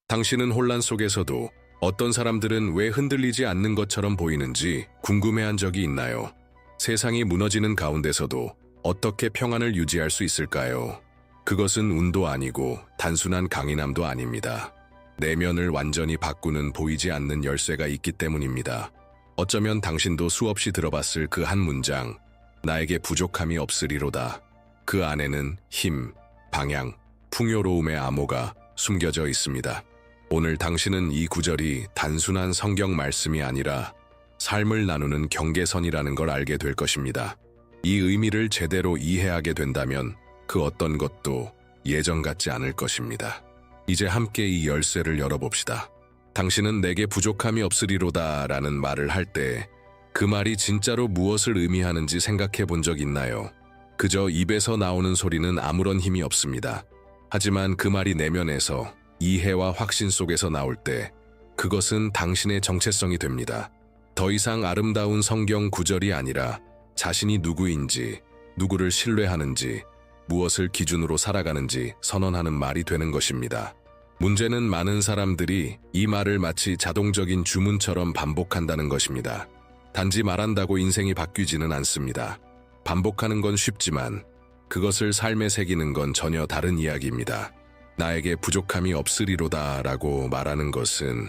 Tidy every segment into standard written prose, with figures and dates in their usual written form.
당신은 혼란 속에서도 어떤 사람들은 왜 흔들리지 않는 것처럼 보이는지 궁금해한 적이 있나요? 세상이 무너지는 가운데서도 어떻게 평안을 유지할 수 있을까요? 그것은 운도 아니고 단순한 강인함도 아닙니다. 내면을 완전히 바꾸는 보이지 않는 열쇠가 있기 때문입니다. 어쩌면 당신도 수없이 들어봤을 그 한 문장, 나에게 부족함이 없으리로다. 그 안에는 힘, 방향, 풍요로움의 암호가 숨겨져 있습니다. 오늘 당신은 이 구절이 단순한 성경 말씀이 아니라 삶을 나누는 경계선이라는 걸 알게 될 것입니다. 이 의미를 제대로 이해하게 된다면 그 어떤 것도 예전 같지 않을 것입니다. 이제 함께 이 열쇠를 열어봅시다. 당신은 내게 부족함이 없으리로다 라는 말을 할 때 그 말이 진짜로 무엇을 의미하는지 생각해 본 적 있나요? 그저 입에서 나오는 소리는 아무런 힘이 없습니다. 하지만 그 말이 내면에서 이해와 확신 속에서 나올 때 그것은 당신의 정체성이 됩니다. 더 이상 아름다운 성경 구절이 아니라 자신이 누구인지, 누구를 신뢰하는지, 무엇을 기준으로 살아가는지 선언하는 말이 되는 것입니다. 문제는 많은 사람들이 이 말을 마치 자동적인 주문처럼 반복한다는 것입니다. 단지 말한다고 인생이 바뀌지는 않습니다. 반복하는 건 쉽지만 그것을 삶에 새기는 건 전혀 다른 이야기입니다. 나에게 부족함이 없으리로다 라고 말하는 것은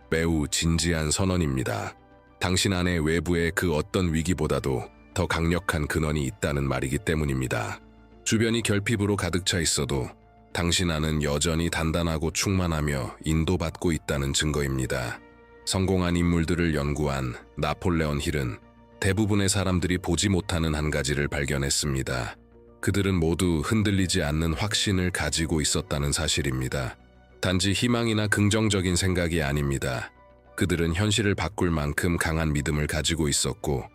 매우 진지한 선언입니다. 당신 안에 외부의 그 어떤 위기보다도 더 강력한 근원이 있다는 말이기 때문입니다. 주변이 결핍으로 가득 차 있어도 당신 안은 여전히 단단하고 충만하며 인도받고 있다는 증거입니다. 성공한 인물들을 연구한 나폴레온 힐은 대부분의 사람들이 보지 못하는 한 가지를 발견했습니다. 그들은 모두 흔들리지 않는 확신을 가지고 있었다는 사실입니다. 단지 희망이나 긍정적인 생각이 아닙니다. 그들은 현실을 바꿀 만큼 강한 믿음을 가지고 있었고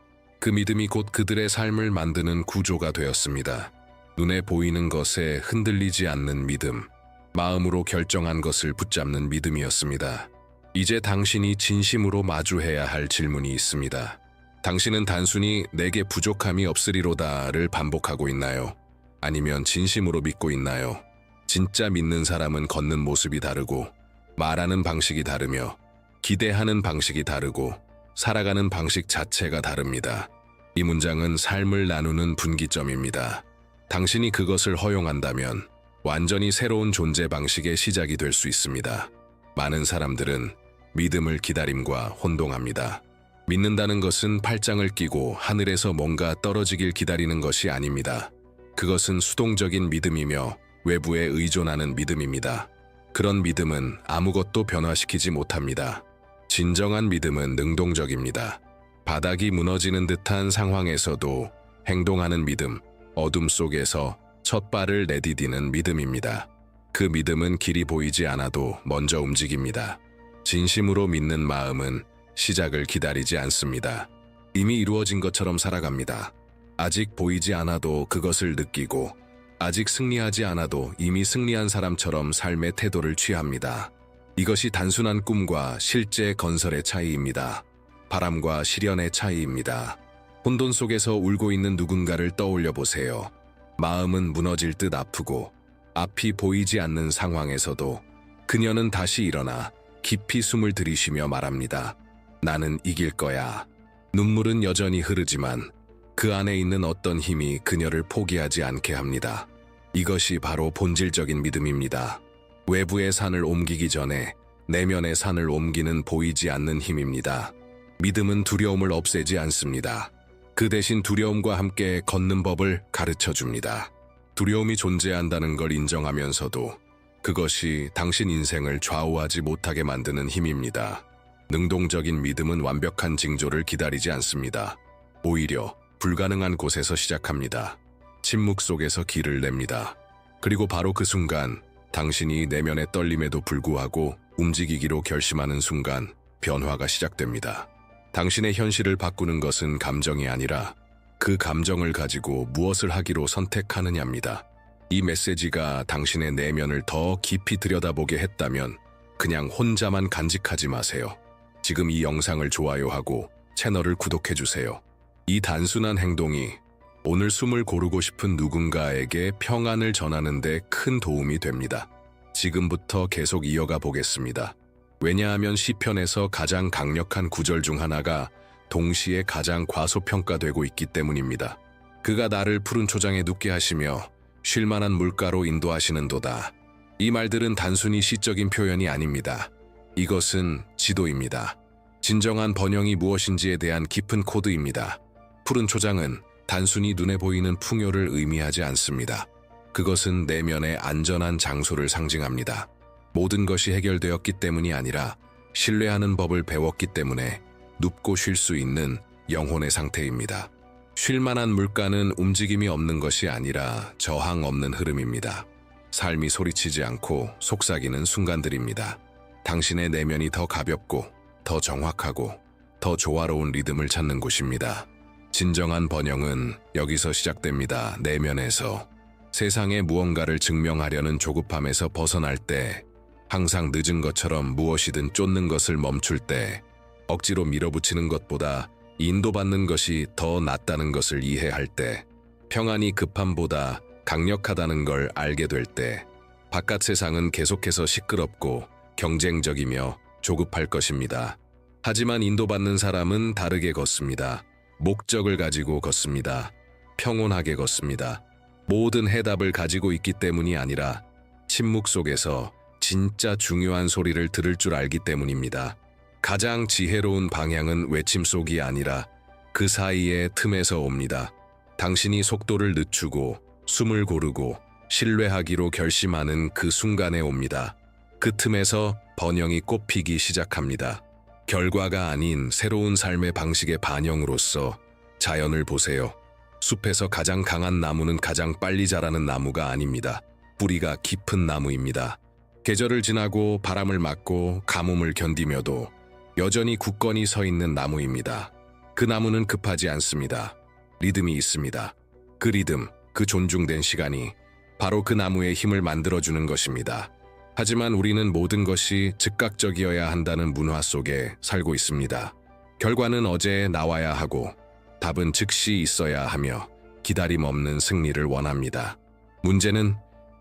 그 믿음이 곧 그들의 삶을 만드는 구조가 되었습니다. 눈에 보이는 것에 흔들리지 않는 믿음, 마음으로 결정한 것을 붙잡는 믿음이었습니다. 이제 당신이 진심으로 마주해야 할 질문이 있습니다. 당신은 단순히 내게 부족함이 없으리로다를 반복하고 있나요? 아니면 진심으로 믿고 있나요? 진짜 믿는 사람은 걷는 모습이 다르고 말하는 방식이 다르며 기대하는 방식이 다르고 살아가는 방식 자체가 다릅니다. 이 문장은 삶을 나누는 분기점입니다. 당신이 그것을 허용한다면 완전히 새로운 존재 방식의 시작이 될 수 있습니다. 많은 사람들은 믿음을 기다림과 혼동합니다. 믿는다는 것은 팔짱을 끼고 하늘에서 뭔가 떨어지길 기다리는 것이 아닙니다. 그것은 수동적인 믿음이며 외부에 의존하는 믿음입니다. 그런 믿음은 아무것도 변화시키지 못합니다. 진정한 믿음은 능동적입니다. 바닥이 무너지는 듯한 상황에서도 행동하는 믿음, 어둠 속에서 첫 발을 내디디는 믿음입니다. 그 믿음은 길이 보이지 않아도 먼저 움직입니다. 진심으로 믿는 마음은 시작을 기다리지 않습니다. 이미 이루어진 것처럼 살아갑니다. 아직 보이지 않아도 그것을 느끼고 아직 승리하지 않아도 이미 승리한 사람처럼 삶의 태도를 취합니다. 이것이 단순한 꿈과 실제 건설의 차이입니다. 바람과 실현의 차이입니다. 혼돈 속에서 울고 있는 누군가를 떠올려 보세요. 마음은 무너질 듯 아프고 앞이 보이지 않는 상황에서도 그녀는 다시 일어나 깊이 숨을 들이쉬며 말합니다. 나는 이길 거야. 눈물은 여전히 흐르지만 그 안에 있는 어떤 힘이 그녀를 포기하지 않게 합니다. 이것이 바로 본질적인 믿음입니다. 외부의 산을 옮기기 전에 내면의 산을 옮기는 보이지 않는 힘입니다. 믿음은 두려움을 없애지 않습니다. 그 대신 두려움과 함께 걷는 법을 가르쳐 줍니다. 두려움이 존재한다는 걸 인정하면서도 그것이 당신 인생을 좌우하지 못하게 만드는 힘입니다. 능동적인 믿음은 완벽한 징조를 기다리지 않습니다. 오히려 불가능한 곳에서 시작합니다. 침묵 속에서 길을 냅니다. 그리고 바로 그 순간 당신이 내면의 떨림에도 불구하고 움직이기로 결심하는 순간 변화가 시작됩니다. 당신의 현실을 바꾸는 것은 감정이 아니라 그 감정을 가지고 무엇을 하기로 선택하느냐입니다. 이 메시지가 당신의 내면을 더 깊이 들여다보게 했다면 그냥 혼자만 간직하지 마세요. 지금 이 영상을 좋아요하고 채널을 구독해주세요. 이 단순한 행동이 오늘 숨을 고르고 싶은 누군가에게 평안을 전하는 데 큰 도움이 됩니다. 지금부터 계속 이어가 보겠습니다. 왜냐하면 시편에서 가장 강력한 구절 중 하나가 동시에 가장 과소평가되고 있기 때문입니다. 그가 나를 푸른 초장에 눕게 하시며 쉴만한 물가로 인도하시는도다. 이 말들은 단순히 시적인 표현이 아닙니다. 이것은 지도입니다. 진정한 번영이 무엇인지에 대한 깊은 코드입니다. 푸른 초장은 단순히 눈에 보이는 풍요를 의미하지 않습니다. 그것은 내면의 안전한 장소를 상징합니다. 모든 것이 해결되었기 때문이 아니라 신뢰하는 법을 배웠기 때문에 눕고 쉴 수 있는 영혼의 상태입니다. 쉴만한 물가는 움직임이 없는 것이 아니라 저항 없는 흐름입니다. 삶이 소리치지 않고 속삭이는 순간들입니다. 당신의 내면이 더 가볍고 더 정확하고 더 조화로운 리듬을 찾는 곳입니다. 진정한 번영은 여기서 시작됩니다. 내면에서. 세상에 무언가를 증명하려는 조급함에서 벗어날 때, 항상 늦은 것처럼 무엇이든 쫓는 것을 멈출 때, 억지로 밀어붙이는 것보다 인도받는 것이 더 낫다는 것을 이해할 때, 평안이 급함보다 강력하다는 걸 알게 될 때, 바깥 세상은 계속해서 시끄럽고 경쟁적이며 조급할 것입니다. 하지만 인도받는 사람은 다르게 걷습니다. 목적을 가지고 걷습니다. 평온하게 걷습니다. 모든 해답을 가지고 있기 때문이 아니라 침묵 속에서 진짜 중요한 소리를 들을 줄 알기 때문입니다. 가장 지혜로운 방향은 외침 속이 아니라 그 사이의 틈에서 옵니다. 당신이 속도를 늦추고 숨을 고르고 신뢰하기로 결심하는 그 순간에 옵니다. 그 틈에서 번영이 꽃피기 시작합니다. 결과가 아닌 새로운 삶의 방식의 반영으로서 자연을 보세요. 숲에서 가장 강한 나무는 가장 빨리 자라는 나무가 아닙니다. 뿌리가 깊은 나무입니다. 계절을 지나고 바람을 맞고 가뭄을 견디며도 여전히 굳건히 서 있는 나무입니다. 그 나무는 급하지 않습니다. 리듬이 있습니다. 그 리듬, 그 존중된 시간이 바로 그 나무의 힘을 만들어주는 것입니다. 하지만 우리는 모든 것이 즉각적이어야 한다는 문화 속에 살고 있습니다. 결과는 어제 나와야 하고 답은 즉시 있어야 하며 기다림 없는 승리를 원합니다. 문제는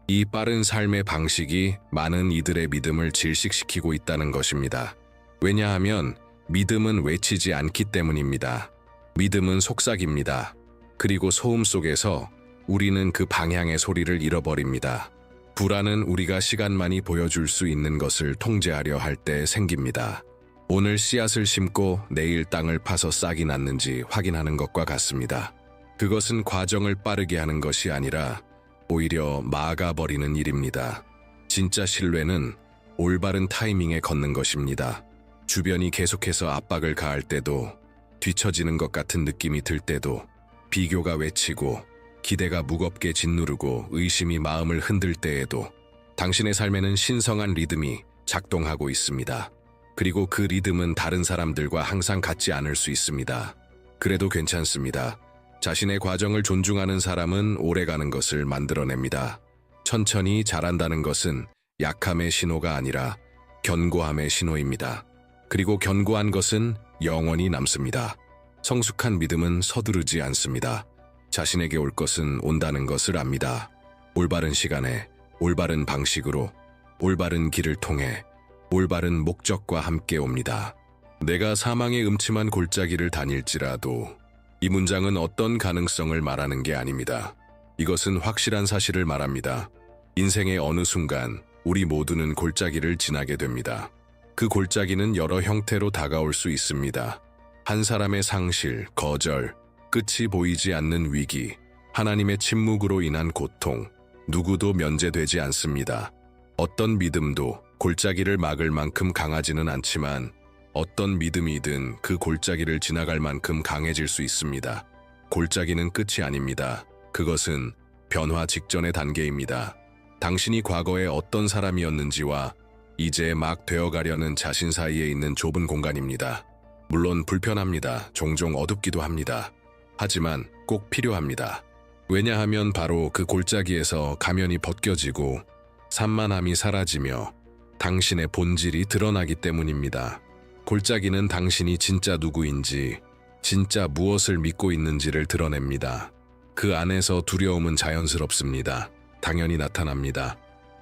이 빠른 삶의 방식이 많은 이들의 믿음을 질식시키고 있다는 것입니다. 왜냐하면 믿음은 외치지 않기 때문입니다. 믿음은 속삭입니다. 그리고 소음 속에서 우리는 그 방향의 소리를 잃어버립니다. 불안은 우리가 시간만이 보여줄 수 있는 것을 통제하려 할 때 생깁니다. 오늘 씨앗을 심고 내일 땅을 파서 싹이 났는지 확인하는 것과 같습니다. 그것은 과정을 빠르게 하는 것이 아니라 오히려 막아버리는 일입니다. 진짜 신뢰는 올바른 타이밍에 걷는 것입니다. 주변이 계속해서 압박을 가할 때도, 뒤처지는 것 같은 느낌이 들 때도, 비교가 외치고 기대가 무겁게 짓누르고 의심이 마음을 흔들 때에도 당신의 삶에는 신성한 리듬이 작동하고 있습니다. 그리고 그 리듬은 다른 사람들과 항상 같지 않을 수 있습니다. 그래도 괜찮습니다. 자신의 과정을 존중하는 사람은 오래가는 것을 만들어냅니다. 천천히 잘한다는 것은 약함의 신호가 아니라 견고함의 신호입니다. 그리고 견고한 것은 영원히 남습니다. 성숙한 믿음은 서두르지 않습니다. 자신에게 올 것은 온다는 것을 압니다. 올바른 시간에, 올바른 방식으로, 올바른 길을 통해, 올바른 목적과 함께 옵니다. 내가 사망의 음침한 골짜기를 다닐지라도 이 문장은 어떤 가능성을 말하는 게 아닙니다. 이것은 확실한 사실을 말합니다. 인생의 어느 순간 우리 모두는 골짜기를 지나게 됩니다. 그 골짜기는 여러 형태로 다가올 수 있습니다. 한 사람의 상실, 거절, 끝이 보이지 않는 위기, 하나님의 침묵으로 인한 고통, 누구도 면제되지 않습니다. 어떤 믿음도 골짜기를 막을 만큼 강하지는 않지만 어떤 믿음이든 그 골짜기를 지나갈 만큼 강해질 수 있습니다. 골짜기는 끝이 아닙니다. 그것은 변화 직전의 단계입니다. 당신이 과거에 어떤 사람이었는지와 이제 막 되어가려는 자신 사이에 있는 좁은 공간입니다. 물론 불편합니다. 종종 어둡기도 합니다. 하지만 꼭 필요합니다. 왜냐하면 바로 그 골짜기에서 가면이 벗겨지고 산만함이 사라지며 당신의 본질이 드러나기 때문입니다. 골짜기는 당신이 진짜 누구인지, 진짜 무엇을 믿고 있는지를 드러냅니다. 그 안에서 두려움은 자연스럽습니다. 당연히 나타납니다.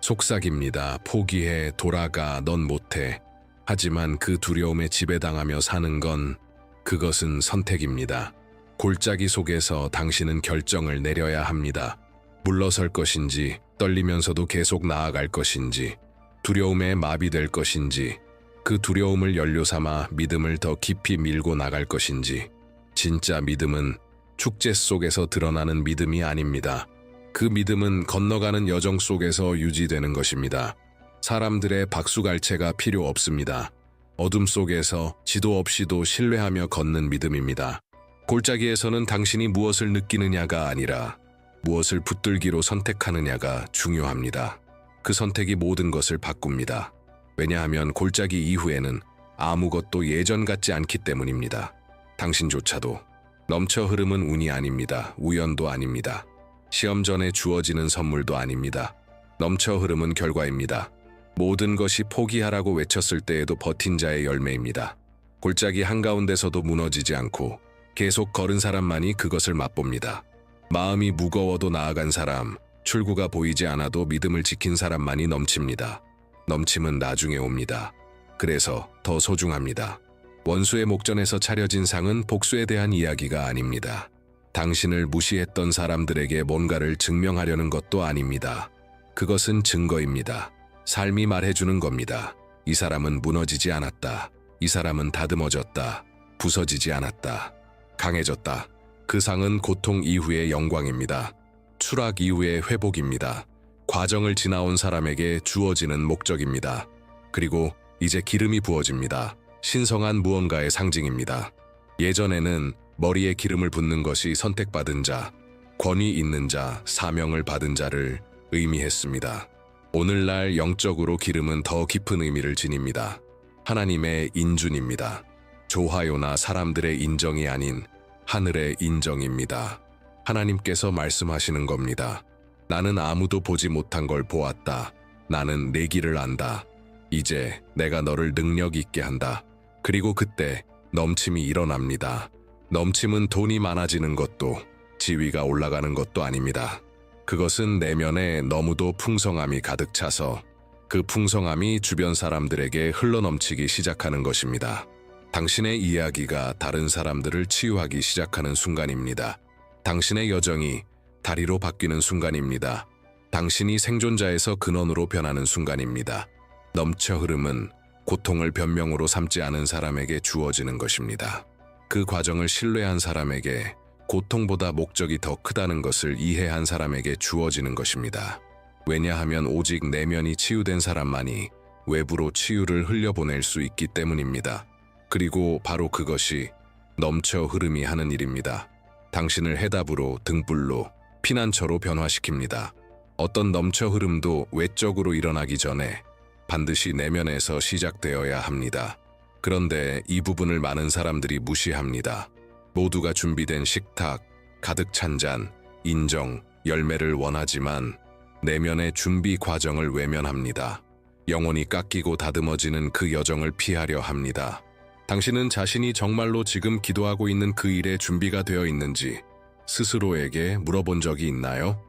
속삭입니다. 포기해, 돌아가, 넌 못해. 하지만 그 두려움에 지배당하며 사는 건 그것은 선택입니다. 골짜기 속에서 당신은 결정을 내려야 합니다. 물러설 것인지, 떨리면서도 계속 나아갈 것인지, 두려움에 마비될 것인지, 그 두려움을 연료 삼아 믿음을 더 깊이 밀고 나갈 것인지. 진짜 믿음은 축제 속에서 드러나는 믿음이 아닙니다. 그 믿음은 건너가는 여정 속에서 유지되는 것입니다. 사람들의 박수갈채가 필요 없습니다. 어둠 속에서 지도 없이도 신뢰하며 걷는 믿음입니다. 골짜기에서는 당신이 무엇을 느끼느냐가 아니라 무엇을 붙들기로 선택하느냐가 중요합니다. 그 선택이 모든 것을 바꿉니다. 왜냐하면 골짜기 이후에는 아무것도 예전 같지 않기 때문입니다. 당신조차도. 넘쳐 흐름은 운이 아닙니다. 우연도 아닙니다. 시험 전에 주어지는 선물도 아닙니다. 넘쳐 흐름은 결과입니다. 모든 것이 포기하라고 외쳤을 때에도 버틴 자의 열매입니다. 골짜기 한가운데서도 무너지지 않고 계속 걸은 사람만이 그것을 맛봅니다. 마음이 무거워도 나아간 사람, 출구가 보이지 않아도 믿음을 지킨 사람만이 넘칩니다. 넘침은 나중에 옵니다. 그래서 더 소중합니다. 원수의 목전에서 차려진 상은 복수에 대한 이야기가 아닙니다. 당신을 무시했던 사람들에게 뭔가를 증명하려는 것도 아닙니다. 그것은 증거입니다. 삶이 말해주는 겁니다. 이 사람은 무너지지 않았다. 이 사람은 다듬어졌다. 부서지지 않았다. 강해졌다. 그 상은 고통 이후의 영광입니다. 추락 이후의 회복입니다. 과정을 지나온 사람에게 주어지는 목적입니다. 그리고 이제 기름이 부어집니다. 신성한 무언가의 상징입니다. 예전에는 머리에 기름을 붓는 것이 선택받은 자, 권위 있는 자, 사명을 받은 자를 의미했습니다. 오늘날 영적으로 기름은 더 깊은 의미를 지닙니다. 하나님의 인준입니다. 좋아요나 사람들의 인정이 아닌 하늘의 인정입니다. 하나님께서 말씀하시는 겁니다. 나는 아무도 보지 못한 걸 보았다. 나는 내 길을 안다. 이제 내가 너를 능력 있게 한다. 그리고 그때 넘침이 일어납니다. 넘침은 돈이 많아지는 것도 지위가 올라가는 것도 아닙니다. 그것은 내면에 너무도 풍성함이 가득 차서 그 풍성함이 주변 사람들에게 흘러넘치기 시작하는 것입니다. 당신의 이야기가 다른 사람들을 치유하기 시작하는 순간입니다. 당신의 여정이 다리로 바뀌는 순간입니다. 당신이 생존자에서 근원으로 변하는 순간입니다. 넘쳐 흐름은 고통을 변명으로 삼지 않은 사람에게 주어지는 것입니다. 그 과정을 신뢰한 사람에게 고통보다 목적이 더 크다는 것을 이해한 사람에게 주어지는 것입니다. 왜냐하면 오직 내면이 치유된 사람만이 외부로 치유를 흘려보낼 수 있기 때문입니다. 그리고 바로 그것이 넘쳐 흐름이 하는 일입니다. 당신을 해답으로, 등불로, 피난처로 변화시킵니다. 어떤 넘쳐 흐름도 외적으로 일어나기 전에 반드시 내면에서 시작되어야 합니다. 그런데 이 부분을 많은 사람들이 무시합니다. 모두가 준비된 식탁, 가득 찬 잔, 인정, 열매를 원하지만 내면의 준비 과정을 외면합니다. 영혼이 깎이고 다듬어지는 그 여정을 피하려 합니다. 당신은 자신이 정말로 지금 기도하고 있는 그 일에 준비가 되어 있는지 스스로에게 물어본 적이 있나요?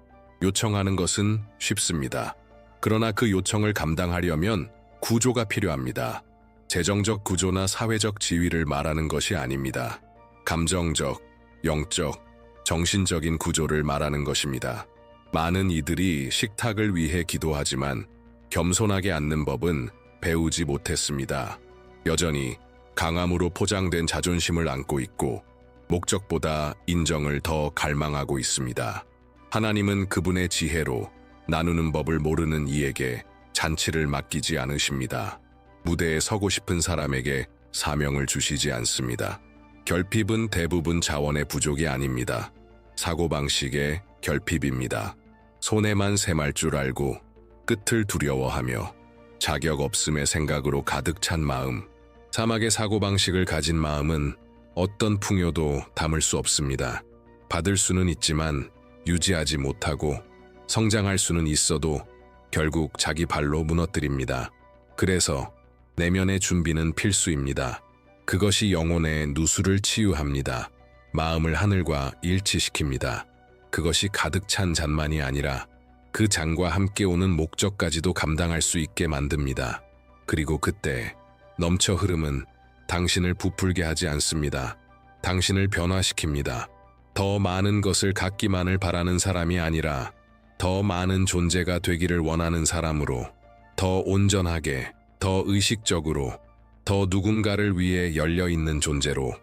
요청하는 것은 쉽습니다. 그러나 그 요청을 감당하려면 구조가 필요합니다. 재정적 구조나 사회적 지위를 말하는 것이 아닙니다. 감정적, 영적, 정신적인 구조를 말하는 것입니다. 많은 이들이 식탁을 위해 기도하지만 겸손하게 앉는 법은 배우지 못했습니다. 여전히 강함으로 포장된 자존심을 안고 있고 목적보다 인정을 더 갈망하고 있습니다. 하나님은 그분의 지혜로 나누는 법을 모르는 이에게 잔치를 맡기지 않으십니다. 무대에 서고 싶은 사람에게 사명을 주시지 않습니다. 결핍은 대부분 자원의 부족이 아닙니다. 사고방식의 결핍입니다. 손에만 샘할 줄 알고 끝을 두려워하며 자격 없음의 생각으로 가득 찬 마음. 사막의 사고방식을 가진 마음은 어떤 풍요도 담을 수 없습니다. 받을 수는 있지만 유지하지 못하고 성장할 수는 있어도 결국 자기 발로 무너뜨립니다. 그래서 내면의 준비는 필수입니다. 그것이 영혼의 누수를 치유합니다. 마음을 하늘과 일치시킵니다. 그것이 가득 찬 잔만이 아니라 그 장과 함께 오는 목적까지도 감당할 수 있게 만듭니다. 그리고 그때 넘쳐 흐름은 당신을 부풀게 하지 않습니다. 당신을 변화시킵니다. 더 많은 것을 갖기만을 바라는 사람이 아니라 더 많은 존재가 되기를 원하는 사람으로, 더 온전하게, 더 의식적으로, 더 누군가를 위해 열려있는 존재로,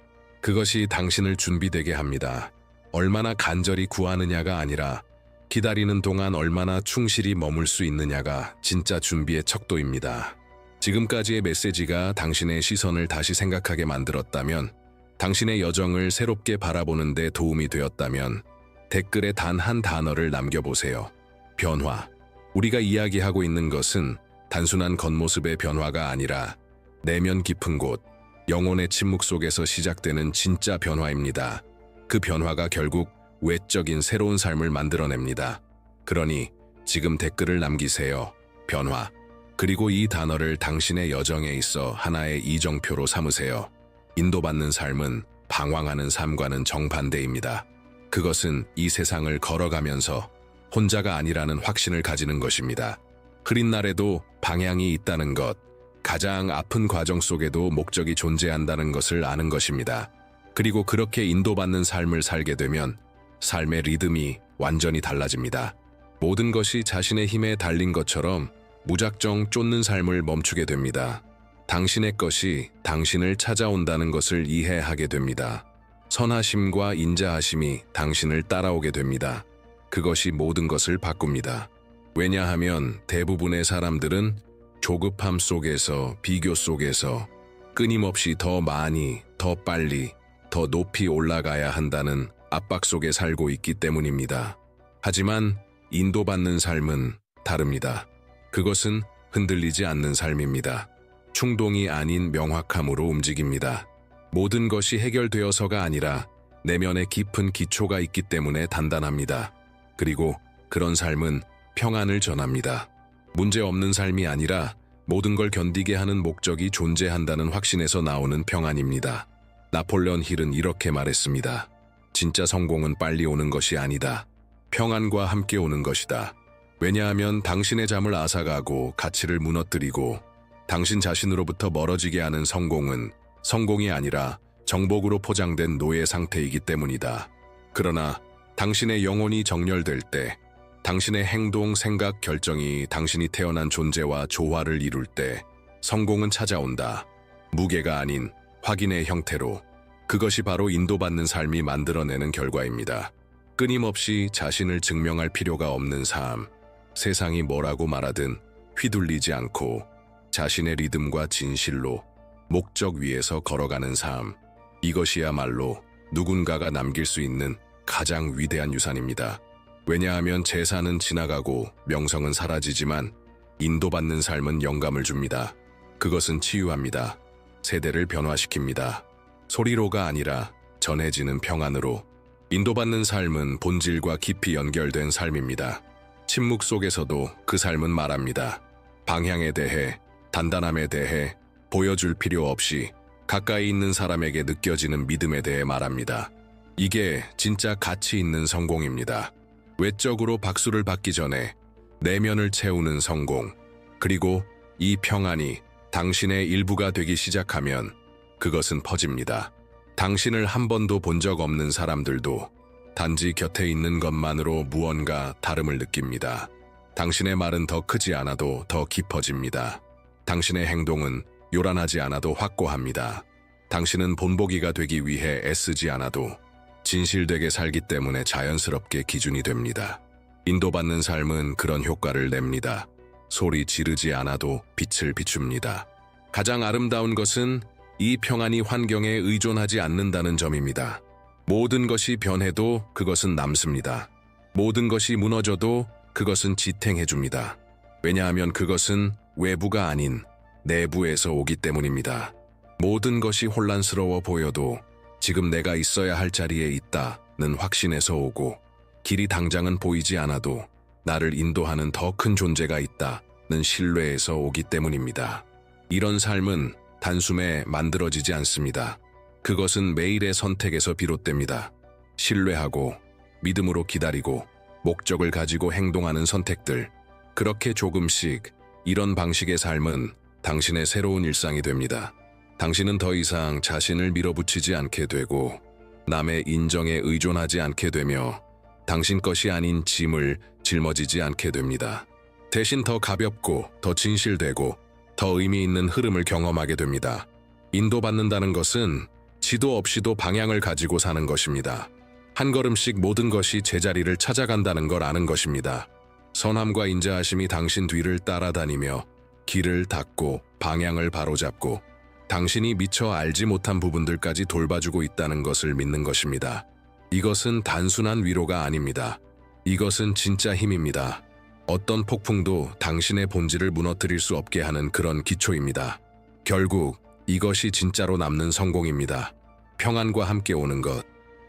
그것이 당신을 준비되게 합니다. 얼마나 간절히 구하느냐가 아니라 기다리는 동안 얼마나 충실히 머물 수 있느냐가 진짜 준비의 척도입니다. 지금까지의 메시지가 당신의 시선을 다시 생각하게 만들었다면, 당신의 여정을 새롭게 바라보는 데 도움이 되었다면 댓글에 단 한 단어를 남겨보세요. 변화. 우리가 이야기하고 있는 것은 단순한 겉모습의 변화가 아니라 내면 깊은 곳, 영혼의 침묵 속에서 시작되는 진짜 변화입니다. 그 변화가 결국 외적인 새로운 삶을 만들어냅니다. 그러니 지금 댓글을 남기세요. 변화. 그리고 이 단어를 당신의 여정에 있어 하나의 이정표로 삼으세요. 인도받는 삶은 방황하는 삶과는 정반대입니다. 그것은 이 세상을 걸어가면서 혼자가 아니라는 확신을 가지는 것입니다. 흐린 날에도 방향이 있다는 것, 가장 아픈 과정 속에도 목적이 존재한다는 것을 아는 것입니다. 그리고 그렇게 인도받는 삶을 살게 되면 삶의 리듬이 완전히 달라집니다. 모든 것이 자신의 힘에 달린 것처럼 무작정 쫓는 삶을 멈추게 됩니다. 당신의 것이 당신을 찾아온다는 것을 이해하게 됩니다. 선하심과 인자하심이 당신을 따라오게 됩니다. 그것이 모든 것을 바꿉니다. 왜냐하면 대부분의 사람들은 조급함 속에서, 비교 속에서 끊임없이 더 많이, 더 빨리, 더 높이 올라가야 한다는 압박 속에 살고 있기 때문입니다. 하지만 인도받는 삶은 다릅니다. 그것은 흔들리지 않는 삶입니다. 충동이 아닌 명확함으로 움직입니다. 모든 것이 해결되어서가 아니라 내면에 깊은 기초가 있기 때문에 단단합니다. 그리고 그런 삶은 평안을 전합니다. 문제 없는 삶이 아니라 모든 걸 견디게 하는 목적이 존재한다는 확신에서 나오는 평안입니다. 나폴레온 힐은 이렇게 말했습니다. 진짜 성공은 빨리 오는 것이 아니다. 평안과 함께 오는 것이다. 왜냐하면 당신의 잠을 앗아가고 가치를 무너뜨리고 당신 자신으로부터 멀어지게 하는 성공은 성공이 아니라 정복으로 포장된 노예 상태이기 때문이다. 그러나 당신의 영혼이 정렬될 때, 당신의 행동, 생각, 결정이 당신이 태어난 존재와 조화를 이룰 때 성공은 찾아온다. 무게가 아닌 확인의 형태로. 그것이 바로 인도받는 삶이 만들어내는 결과입니다. 끊임없이 자신을 증명할 필요가 없는 삶. 세상이 뭐라고 말하든 휘둘리지 않고 자신의 리듬과 진실로 목적 위에서 걸어가는 삶. 이것이야말로 누군가가 남길 수 있는 가장 위대한 유산입니다. 왜냐하면 재산은 지나가고 명성은 사라지지만 인도받는 삶은 영감을 줍니다. 그것은 치유합니다. 세대를 변화시킵니다. 소리로가 아니라 전해지는 평안으로. 인도받는 삶은 본질과 깊이 연결된 삶입니다. 침묵 속에서도 그 삶은 말합니다. 방향에 대해, 단단함에 대해, 보여줄 필요 없이 가까이 있는 사람에게 느껴지는 믿음에 대해 말합니다. 이게 진짜 가치 있는 성공입니다. 외적으로 박수를 받기 전에 내면을 채우는 성공. 그리고 이 평안이 당신의 일부가 되기 시작하면 그것은 퍼집니다. 당신을 한 번도 본 적 없는 사람들도 단지 곁에 있는 것만으로 무언가 다름을 느낍니다. 당신의 말은 더 크지 않아도 더 깊어집니다. 당신의 행동은 요란하지 않아도 확고합니다. 당신은 본보기가 되기 위해 애쓰지 않아도 진실되게 살기 때문에 자연스럽게 기준이 됩니다. 인도받는 삶은 그런 효과를 냅니다. 소리 지르지 않아도 빛을 비춥니다. 가장 아름다운 것은 이 평안이 환경에 의존하지 않는다는 점입니다. 모든 것이 변해도 그것은 남습니다. 모든 것이 무너져도 그것은 지탱해줍니다. 왜냐하면 그것은 외부가 아닌 내부에서 오기 때문입니다. 모든 것이 혼란스러워 보여도 지금 내가 있어야 할 자리에 있다는 확신에서 오고, 길이 당장은 보이지 않아도 나를 인도하는 더 큰 존재가 있다는 신뢰에서 오기 때문입니다. 이런 삶은 단숨에 만들어지지 않습니다. 그것은 매일의 선택에서 비롯됩니다. 신뢰하고, 믿음으로 기다리고, 목적을 가지고 행동하는 선택들. 그렇게 조금씩 이런 방식의 삶은 당신의 새로운 일상이 됩니다. 당신은 더 이상 자신을 밀어붙이지 않게 되고 남의 인정에 의존하지 않게 되며 당신 것이 아닌 짐을 짊어지지 않게 됩니다. 대신 더 가볍고 더 진실되고 더 의미 있는 흐름을 경험하게 됩니다. 인도받는다는 것은 지도 없이도 방향을 가지고 사는 것입니다. 한 걸음씩 모든 것이 제자리를 찾아간다는 걸 아는 것입니다. 선함과 인자하심이 당신 뒤를 따라다니며 길을 닦고 방향을 바로잡고 당신이 미처 알지 못한 부분들까지 돌봐주고 있다는 것을 믿는 것입니다. 이것은 단순한 위로가 아닙니다. 이것은 진짜 힘입니다. 어떤 폭풍도 당신의 본질을 무너뜨릴 수 없게 하는 그런 기초입니다. 결국 이것이 진짜로 남는 성공입니다. 평안과 함께 오는 것,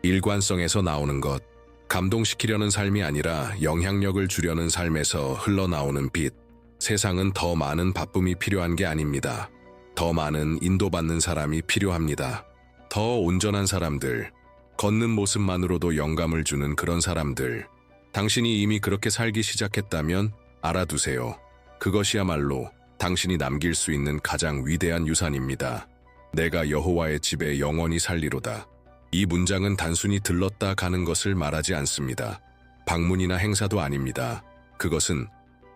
일관성에서 나오는 것, 감동시키려는 삶이 아니라 영향력을 주려는 삶에서 흘러나오는 빛. 세상은 더 많은 바쁨이 필요한 게 아닙니다. 더 많은 인도받는 사람이 필요합니다. 더 온전한 사람들, 걷는 모습만으로도 영감을 주는 그런 사람들. 당신이 이미 그렇게 살기 시작했다면 알아두세요. 그것이야말로 당신이 남길 수 있는 가장 위대한 유산입니다. 내가 여호와의 집에 영원히 살리로다. 이 문장은 단순히 들렀다 가는 것을 말하지 않습니다. 방문이나 행사도 아닙니다. 그것은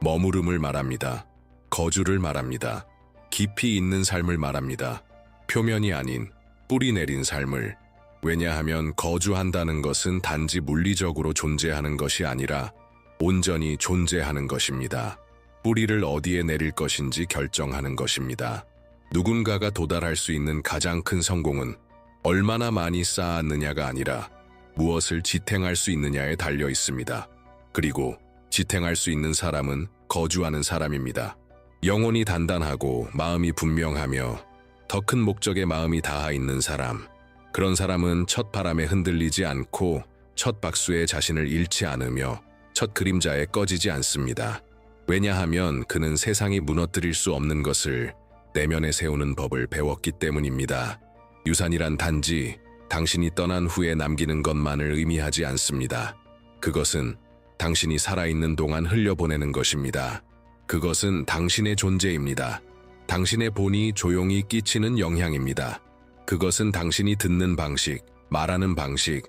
머무름을 말합니다. 거주를 말합니다. 깊이 있는 삶을 말합니다. 표면이 아닌 뿌리 내린 삶을. 왜냐하면 거주한다는 것은 단지 물리적으로 존재하는 것이 아니라 온전히 존재하는 것입니다. 뿌리를 어디에 내릴 것인지 결정하는 것입니다. 누군가가 도달할 수 있는 가장 큰 성공은 얼마나 많이 쌓았느냐가 아니라 무엇을 지탱할 수 있느냐에 달려 있습니다. 그리고 지탱할 수 있는 사람은 거주하는 사람입니다. 영혼이 단단하고 마음이 분명하며 더 큰 목적에 마음이 닿아 있는 사람. 그런 사람은 첫 바람에 흔들리지 않고 첫 박수에 자신을 잃지 않으며 첫 그림자에 꺼지지 않습니다. 왜냐하면 그는 세상이 무너뜨릴 수 없는 것을 내면에 세우는 법을 배웠기 때문입니다. 유산이란 단지 당신이 떠난 후에 남기는 것만을 의미하지 않습니다. 그것은 당신이 살아있는 동안 흘려보내는 것입니다. 그것은 당신의 존재입니다. 당신의 본이 조용히 끼치는 영향입니다. 그것은 당신이 듣는 방식, 말하는 방식,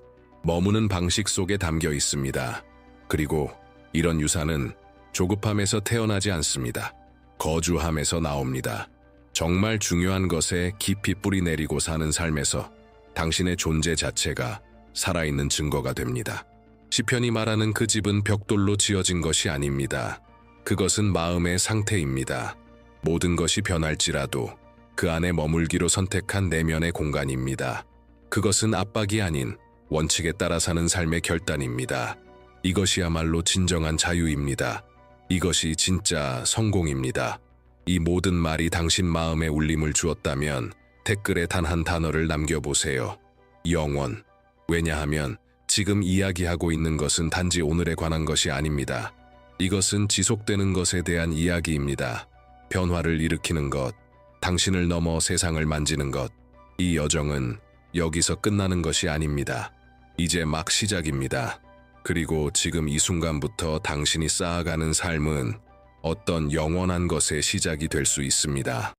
머무는 방식 속에 담겨 있습니다. 그리고 이런 유산은 조급함에서 태어나지 않습니다. 거주함에서 나옵니다. 정말 중요한 것에 깊이 뿌리 내리고 사는 삶에서 당신의 존재 자체가 살아있는 증거가 됩니다. 시편이 말하는 그 집은 벽돌로 지어진 것이 아닙니다. 그것은 마음의 상태입니다. 모든 것이 변할지라도 그 안에 머물기로 선택한 내면의 공간입니다. 그것은 압박이 아닌 원칙에 따라 사는 삶의 결단입니다. 이것이야말로 진정한 자유입니다. 이것이 진짜 성공입니다. 이 모든 말이 당신 마음에 울림을 주었다면 댓글에 단 한 단어를 남겨보세요. 영원. 왜냐하면 지금 이야기하고 있는 것은 단지 오늘에 관한 것이 아닙니다. 이것은 지속되는 것에 대한 이야기입니다. 변화를 일으키는 것, 당신을 넘어 세상을 만지는 것. 이 여정은 여기서 끝나는 것이 아닙니다. 이제 막 시작입니다. 그리고 지금 이 순간부터 당신이 쌓아가는 삶은 어떤 영원한 것의 시작이 될 수 있습니다.